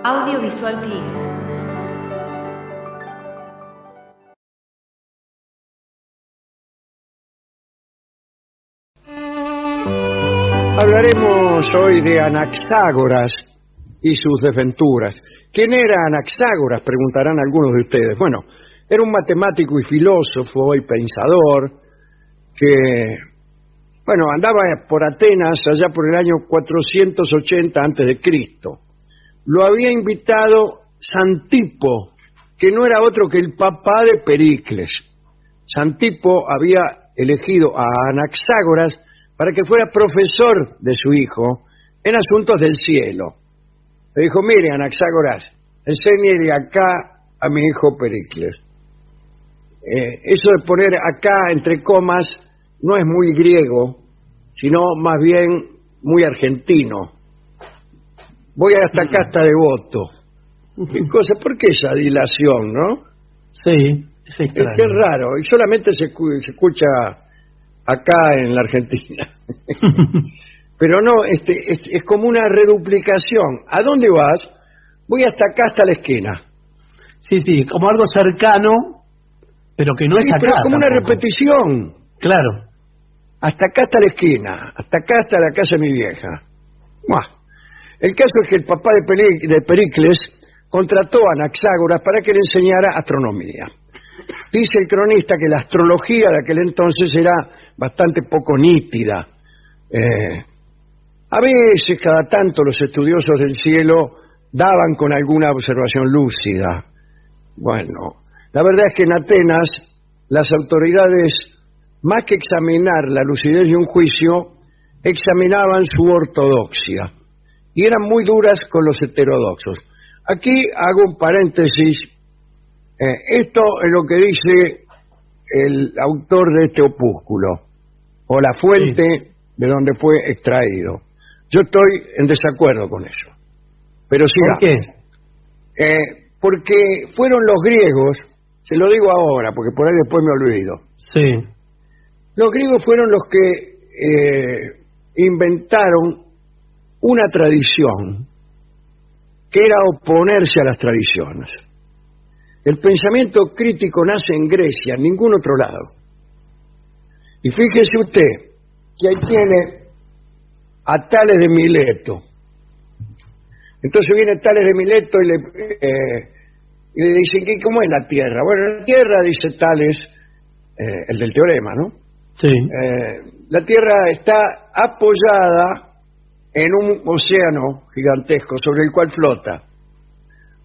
Audiovisual Clips. Hablaremos hoy de Anaxágoras y sus desventuras. ¿Quién era Anaxágoras?, preguntarán algunos de ustedes. Bueno, era un matemático y filósofo y pensador que, andaba por Atenas allá por el año 480 a.C. Lo había invitado Xantipo, que no era otro que el papá de Pericles. Xantipo había elegido a Anaxágoras para que fuera profesor de su hijo en asuntos del cielo. Le dijo: mire, Anaxágoras, enséñele acá a mi hijo Pericles. Eso de poner acá entre comas no es muy griego, sino más bien muy argentino. Voy hasta acá, hasta devoto. ¿Qué cosa? ¿Por qué esa dilación, no? Sí, es extraño. Es raro, y solamente se escucha acá en la Argentina. Pero no, es como una reduplicación. ¿A dónde vas? Voy hasta acá, hasta la esquina. Sí, como algo cercano, pero que no Sí, es acá. pero es como una tampoco. repetición. Claro. Hasta acá, hasta la esquina. Hasta acá, hasta la casa de mi vieja. Buah. El caso es que el papá de Pericles contrató a Anaxágoras para que le enseñara astronomía. Dice el cronista que la astrología de aquel entonces era bastante poco nítida. A veces, cada tanto, los estudiosos del cielo daban con alguna observación lúcida. Bueno, la verdad es que en Atenas las autoridades, más que examinar la lucidez de un juicio, examinaban su ortodoxia y eran muy duras con los heterodoxos. Aquí hago un paréntesis. Esto es lo que dice el autor de este opúsculo, o la fuente de donde fue extraído. Yo estoy en desacuerdo con eso. Pero sigamos. ¿Por qué? Porque fueron los griegos, se lo digo ahora, porque por ahí después me olvido. Sí. Los griegos fueron los que inventaron una tradición que era oponerse a las tradiciones. El pensamiento crítico nace en Grecia, en ningún otro lado. Y fíjese usted que ahí tiene a Tales de Mileto. Entonces viene Tales de Mileto y le dice: ¿cómo es la Tierra? Bueno, la Tierra, dice Tales, el del teorema, ¿no? Sí. La Tierra está apoyada en un océano gigantesco sobre el cual flota.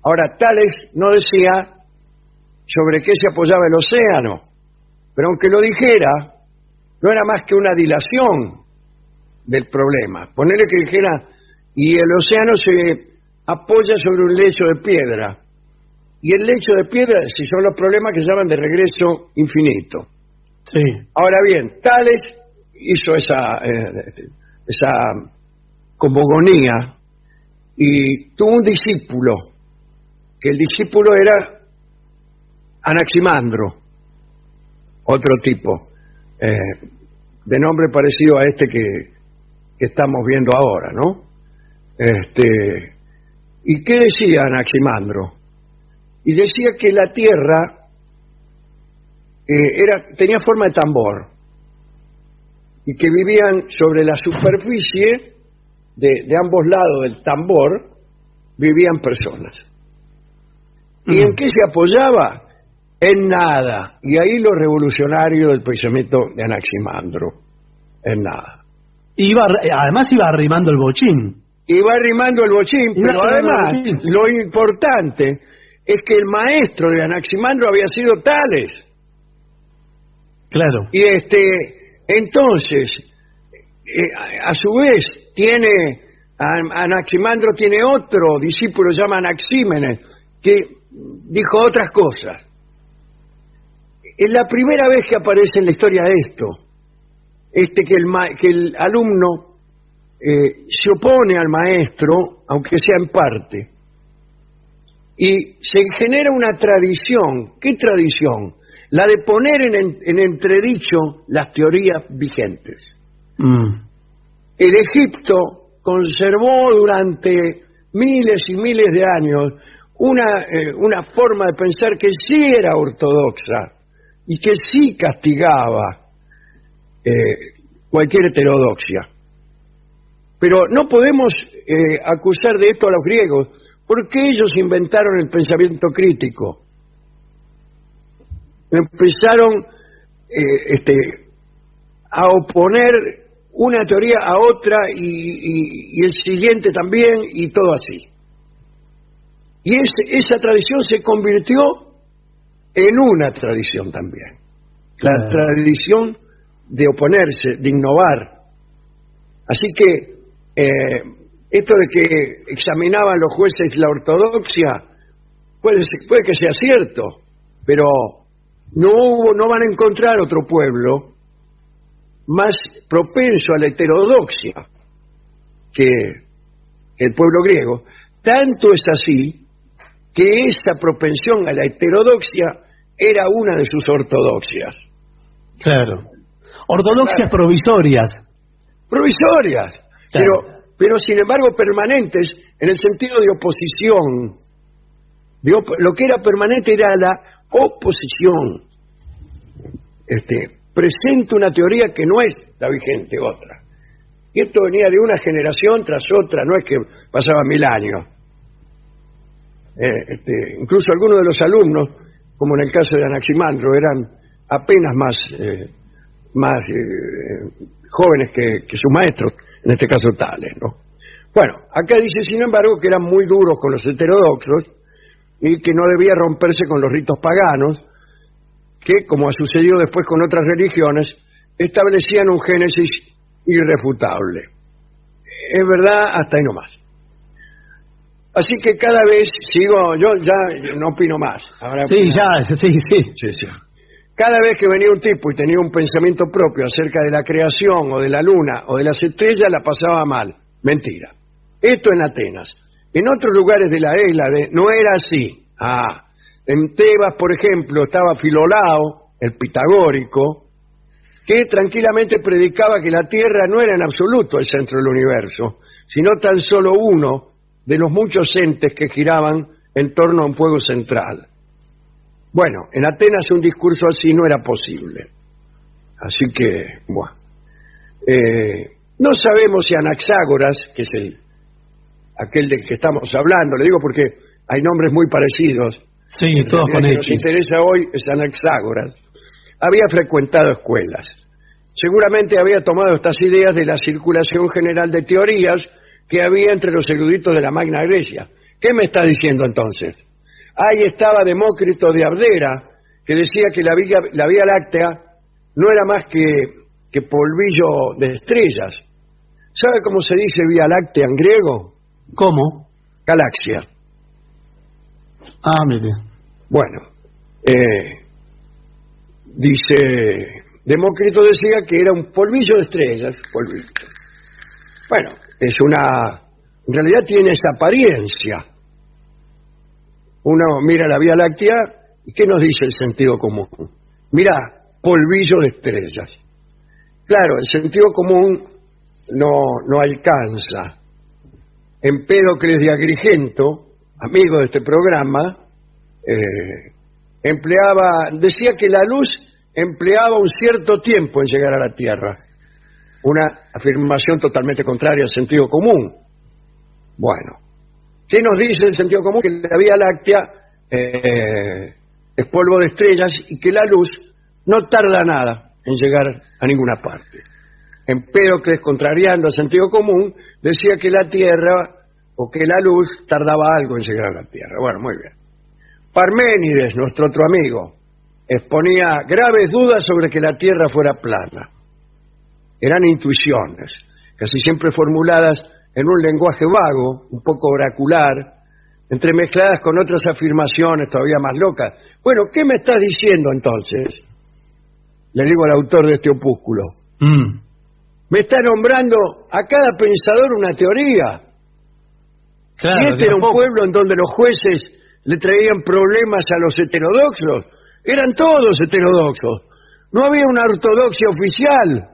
Ahora, Tales no decía sobre qué se apoyaba el océano, pero aunque lo dijera, no era más que una dilación del problema. Ponerle que dijera: y el océano se apoya sobre un lecho de piedra, y el lecho de piedra, si son los problemas que se llaman de regreso infinito. Sí. Ahora bien, Tales hizo esa cosmogonía y tuvo un discípulo, que el discípulo era Anaximandro, otro tipo, de nombre parecido a este que estamos viendo ahora, ¿no? ¿Y qué decía Anaximandro? Y decía que la Tierra tenía forma de tambor y que vivían sobre la superficie de ambos lados del tambor, vivían personas. ¿Y en qué se apoyaba? En nada. Y ahí lo revolucionario del pensamiento de Anaximandro. En nada. Además iba arrimando el bochín. Iba arrimando el bochín, pero además lo importante es que el maestro de Anaximandro había sido Tales. Claro. Y entonces, a su vez, Anaximandro tiene otro discípulo, se llama Anaxímenes, que dijo otras cosas. Es la primera vez que aparece en la historia esto, que el alumno se opone al maestro, aunque sea en parte, y se genera una tradición. ¿Qué tradición? La de poner en entredicho las teorías vigentes. El Egipto conservó durante miles y miles de años una forma de pensar que sí era ortodoxa y que sí castigaba cualquier heterodoxia. Pero no podemos acusar de esto a los griegos, porque ellos inventaron el pensamiento crítico. Empezaron a oponer una teoría a otra y el siguiente también, y todo así. Y esa tradición se convirtió en una tradición también. La tradición de oponerse, de innovar. Así que esto de que examinaban los jueces la ortodoxia puede que sea cierto, pero no van a encontrar otro pueblo más propenso a la heterodoxia que el pueblo griego. Tanto es así que esa propensión a la heterodoxia era una de sus ortodoxias. Claro. Ortodoxias Claro. Provisorias, Claro. pero sin embargo permanentes en el sentido de oposición. Lo que era permanente era la oposición. Presenta una teoría que no es la vigente otra. Y esto venía de una generación tras otra, no es que pasaba 1000 años. Incluso algunos de los alumnos, como en el caso de Anaximandro, eran apenas más jóvenes que sus maestros, en este caso Tales, ¿no? Bueno, acá dice, sin embargo, que eran muy duros con los heterodoxos y que no debía romperse con los ritos paganos, que, como ha sucedido después con otras religiones, establecían un génesis irrefutable. Es verdad, hasta ahí nomás. Así que cada vez yo ya no opino más. Ahora Sí, sí. Sí. Cada vez que venía un tipo y tenía un pensamiento propio acerca de la creación o de la luna o de las estrellas, la pasaba mal. Mentira. Esto en Atenas. En otros lugares de la Hélade no era así. En Tebas, por ejemplo, estaba Filolao, el pitagórico, que tranquilamente predicaba que la Tierra no era en absoluto el centro del universo, sino tan solo uno de los muchos entes que giraban en torno a un fuego central. Bueno, en Atenas un discurso así no era posible. Así que, bueno. No sabemos si Anaxágoras, que es aquel del que estamos hablando, le digo porque hay nombres muy parecidos. Sí, todos con Lo que X. nos interesa hoy es Anaxágoras. Había frecuentado escuelas. Seguramente había tomado estas ideas de la circulación general de teorías que había entre los eruditos de la Magna Grecia. ¿Qué me está diciendo entonces? Ahí estaba Demócrito de Abdera, que decía que la Vía Láctea no era más que polvillo de estrellas. ¿Sabe cómo se dice Vía Láctea en griego? ¿Cómo? Galaxia. Mire. Bueno, dice, Demócrito decía que era un polvillo de estrellas. Polvillo. Bueno, en realidad tiene esa apariencia. Uno mira la Vía Láctea, ¿y qué nos dice el sentido común? Mira, polvillo de estrellas. Claro, el sentido común no alcanza. Empédocles de Agrigento, amigo de este programa, decía que la luz empleaba un cierto tiempo en llegar a la Tierra. Una afirmación totalmente contraria al sentido común. Bueno, ¿qué nos dice el sentido común? Que la Vía Láctea es polvo de estrellas y que la luz no tarda nada en llegar a ninguna parte. Empédocles, contrariando el sentido común, decía que la Tierra o que la luz tardaba algo en llegar a la Tierra. Bueno, muy bien. Parménides, nuestro otro amigo, exponía graves dudas sobre que la Tierra fuera plana. Eran intuiciones, casi siempre formuladas en un lenguaje vago, un poco oracular, entremezcladas con otras afirmaciones todavía más locas. Bueno, ¿qué me estás diciendo entonces? Le digo al autor de este opúsculo. Me está nombrando a cada pensador una teoría. Claro, y este era un pueblo en donde los jueces le traían problemas a los heterodoxos. Eran todos heterodoxos. No había una ortodoxia oficial.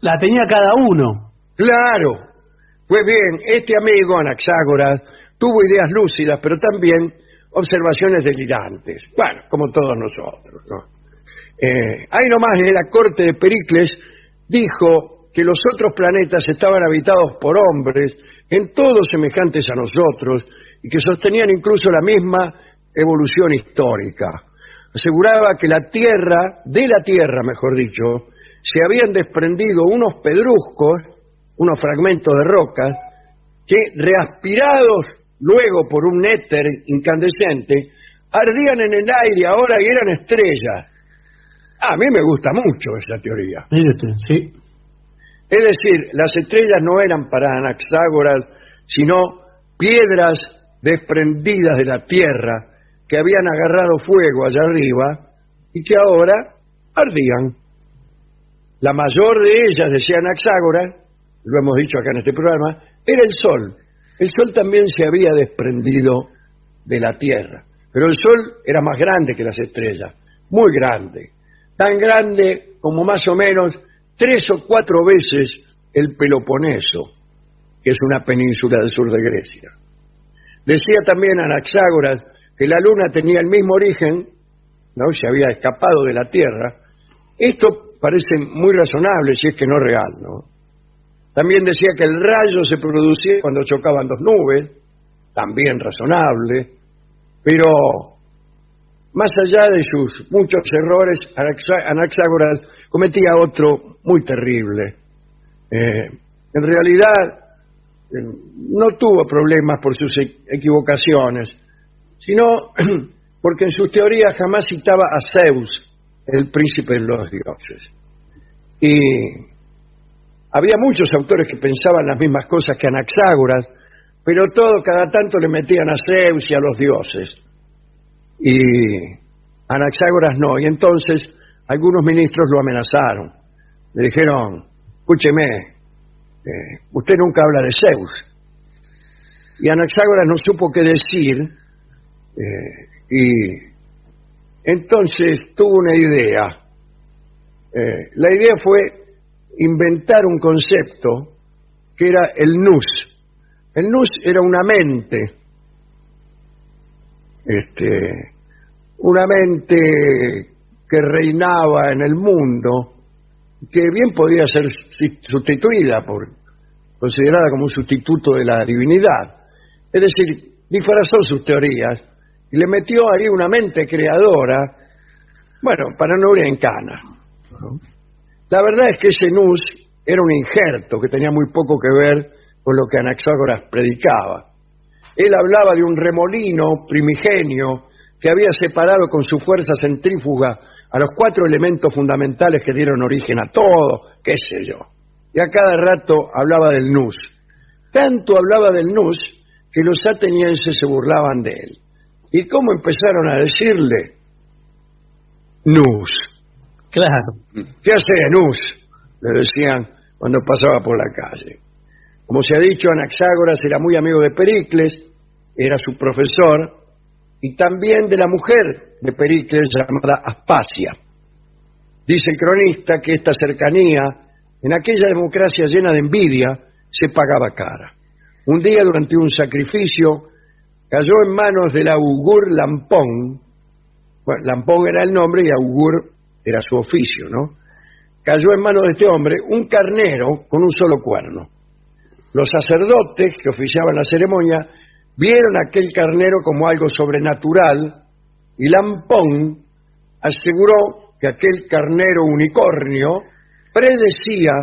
La tenía cada uno. Claro, Pues bien, este amigo Anaxágoras tuvo ideas lúcidas, pero también observaciones delirantes. Bueno, como todos nosotros, ¿no? Ahí nomás en la corte de Pericles dijo que los otros planetas estaban habitados por hombres, en todos semejantes a nosotros, y que sostenían incluso la misma evolución histórica. Aseguraba que de la Tierra, mejor dicho, se habían desprendido unos pedruscos, unos fragmentos de rocas, que reaspirados luego por un éter incandescente, ardían en el aire ahora y eran estrellas. A mí me gusta mucho esa teoría. Mire usted, sí. Es decir, las estrellas no eran para Anaxágoras, sino piedras desprendidas de la Tierra que habían agarrado fuego allá arriba y que ahora ardían. La mayor de ellas, decía Anaxágoras, lo hemos dicho acá en este programa, era el Sol. El Sol también se había desprendido de la Tierra, pero el Sol era más grande que las estrellas, muy grande, tan grande como más o menos 3 o 4 veces el Peloponeso, que es una península del sur de Grecia. Decía también Anaxágoras que la Luna tenía el mismo origen, ¿no? Se había escapado de la Tierra. Esto parece muy razonable, si es que no real, ¿no? También decía que el rayo se producía cuando chocaban dos nubes, también razonable, pero más allá de sus muchos errores, Anaxágoras cometía otro muy terrible. En realidad, no tuvo problemas por sus equivocaciones, sino porque en sus teorías jamás citaba a Zeus, el príncipe de los dioses. Y había muchos autores que pensaban las mismas cosas que Anaxágoras, pero todo cada tanto le metían a Zeus y a los dioses. Y Anaxágoras no, y entonces algunos ministros lo amenazaron. Le dijeron, escúcheme, usted nunca habla de Zeus. Y Anaxágoras no supo qué decir, y entonces tuvo una idea. La idea fue inventar un concepto que era el nous. El nous era una mente, una mente que reinaba en el mundo, que bien podía ser sustituida considerada como un sustituto de la divinidad. Es decir, disfrazó sus teorías y le metió ahí una mente creadora, bueno, para no ir en cana, ¿no? La verdad es que ese nous era un injerto que tenía muy poco que ver con lo que Anaxágoras predicaba. Él hablaba de un remolino primigenio que había separado con su fuerza centrífuga a los 4 elementos fundamentales que dieron origen a todo, qué sé yo. Y a cada rato hablaba del nous. Tanto hablaba del nous que los atenienses se burlaban de él. ¿Y cómo empezaron a decirle? Nous. Claro. ¿Qué hace nous? Le decían cuando pasaba por la calle. Como se ha dicho, Anaxágoras era muy amigo de Pericles, era su profesor, y también de la mujer de Pericles llamada Aspasia. Dice el cronista que esta cercanía, en aquella democracia llena de envidia, se pagaba cara. Un día, durante un sacrificio, cayó en manos del augur Lampón. Bueno, Lampón era el nombre y augur era su oficio, ¿no? Cayó en manos de este hombre un carnero con un solo cuerno. Los sacerdotes que oficiaban la ceremonia vieron aquel carnero como algo sobrenatural y Lampón aseguró que aquel carnero unicornio predecía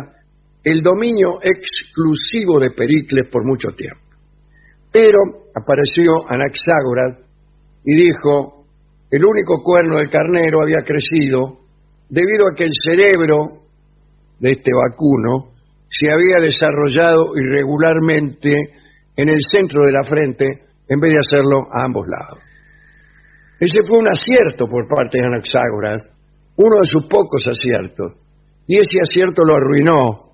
el dominio exclusivo de Pericles por mucho tiempo. Pero apareció Anaxágoras y dijo que el único cuerno del carnero había crecido debido a que el cerebro de este vacuno se había desarrollado irregularmente en el centro de la frente en vez de hacerlo a ambos lados. Ese fue un acierto por parte de Anaxágoras, uno de sus pocos aciertos, y ese acierto lo arruinó,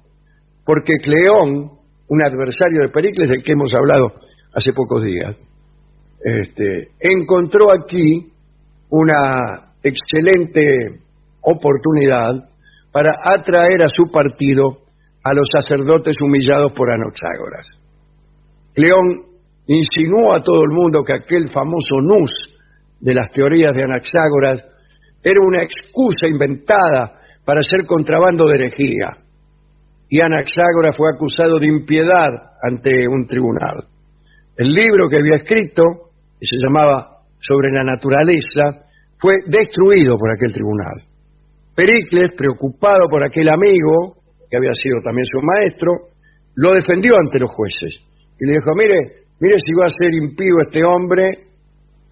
porque Cleón, un adversario de Pericles del que hemos hablado hace pocos días, encontró aquí una excelente oportunidad para atraer a su partido a los sacerdotes humillados por Anaxágoras. Cleón insinuó a todo el mundo que aquel famoso nus de las teorías de Anaxágoras era una excusa inventada para hacer contrabando de herejía. Y Anaxágoras fue acusado de impiedad ante un tribunal. El libro que había escrito, que se llamaba Sobre la naturaleza, fue destruido por aquel tribunal. Pericles, preocupado por aquel amigo, que había sido también su maestro, lo defendió ante los jueces. Y le dijo, mire si va a ser impío este hombre,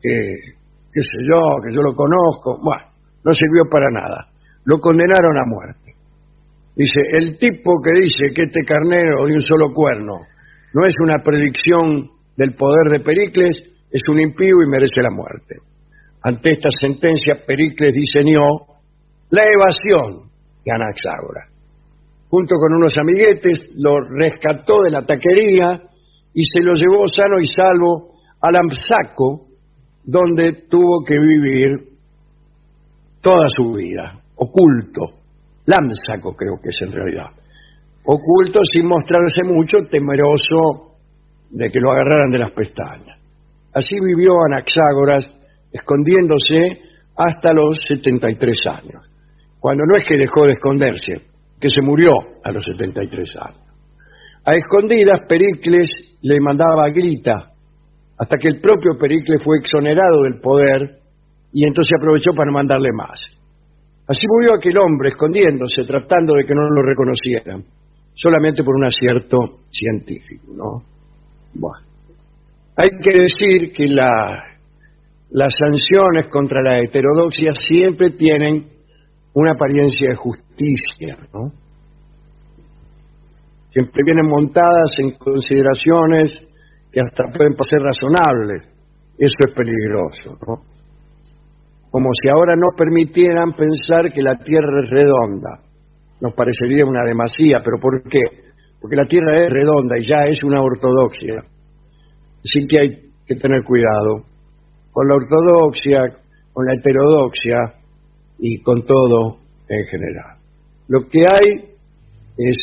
qué sé yo, que yo lo conozco. Bueno, no sirvió para nada. Lo condenaron a muerte. Dice, el tipo que dice que este carnero de un solo cuerno no es una predicción del poder de Pericles, es un impío y merece la muerte. Ante esta sentencia, Pericles diseñó la evasión de Anaxágoras. Junto con unos amiguetes, lo rescató de la taquería y se lo llevó sano y salvo a Lampsaco, donde tuvo que vivir toda su vida, oculto. Lámsaco creo que es en realidad. Oculto sin mostrarse mucho, temeroso de que lo agarraran de las pestañas. Así vivió Anaxágoras, escondiéndose hasta los 73 años. Cuando no es que dejó de esconderse, que se murió a los 73 años. A escondidas, Pericles le mandaba grita, hasta que el propio Pericles fue exonerado del poder y entonces aprovechó para mandarle más. Así murió aquel hombre, escondiéndose, tratando de que no lo reconocieran, solamente por un acierto científico, ¿no? Bueno, hay que decir que las sanciones contra la heterodoxia siempre tienen una apariencia de justicia, ¿no? Siempre vienen montadas en consideraciones que hasta pueden parecer razonables. Eso es peligroso, ¿no? Como si ahora no permitieran pensar que la Tierra es redonda. Nos parecería una demasía, pero ¿por qué? Porque la Tierra es redonda y ya es una ortodoxia. Así que hay que tener cuidado con la ortodoxia, con la heterodoxia y con todo en general. Lo que hay es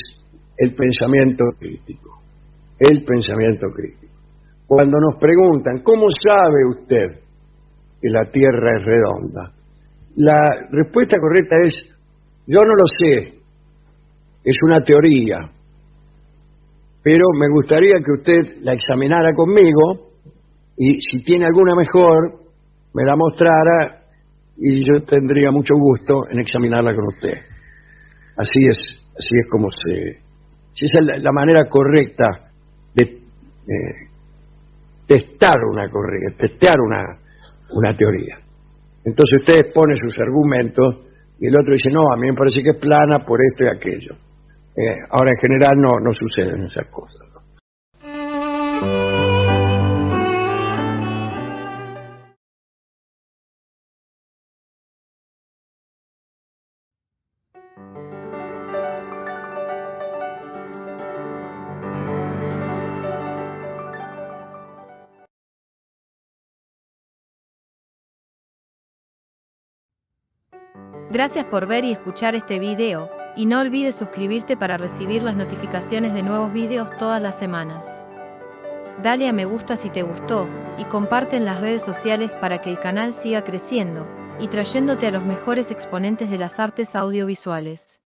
el pensamiento crítico. El pensamiento crítico. Cuando nos preguntan, ¿cómo sabe usted que la Tierra es redonda? La respuesta correcta es, yo no lo sé, es una teoría, pero me gustaría que usted la examinara conmigo y si tiene alguna mejor, me la mostrara y yo tendría mucho gusto en examinarla con usted. Así es como esa es la manera correcta de testear una teoría. Entonces usted expone sus argumentos y el otro dice, no, a mí me parece que es plana por esto y aquello. Ahora en general no suceden esas cosas, ¿no? Gracias por ver y escuchar este video, y no olvides suscribirte para recibir las notificaciones de nuevos videos todas las semanas. Dale a me gusta si te gustó, y comparte en las redes sociales para que el canal siga creciendo, y trayéndote a los mejores exponentes de las artes audiovisuales.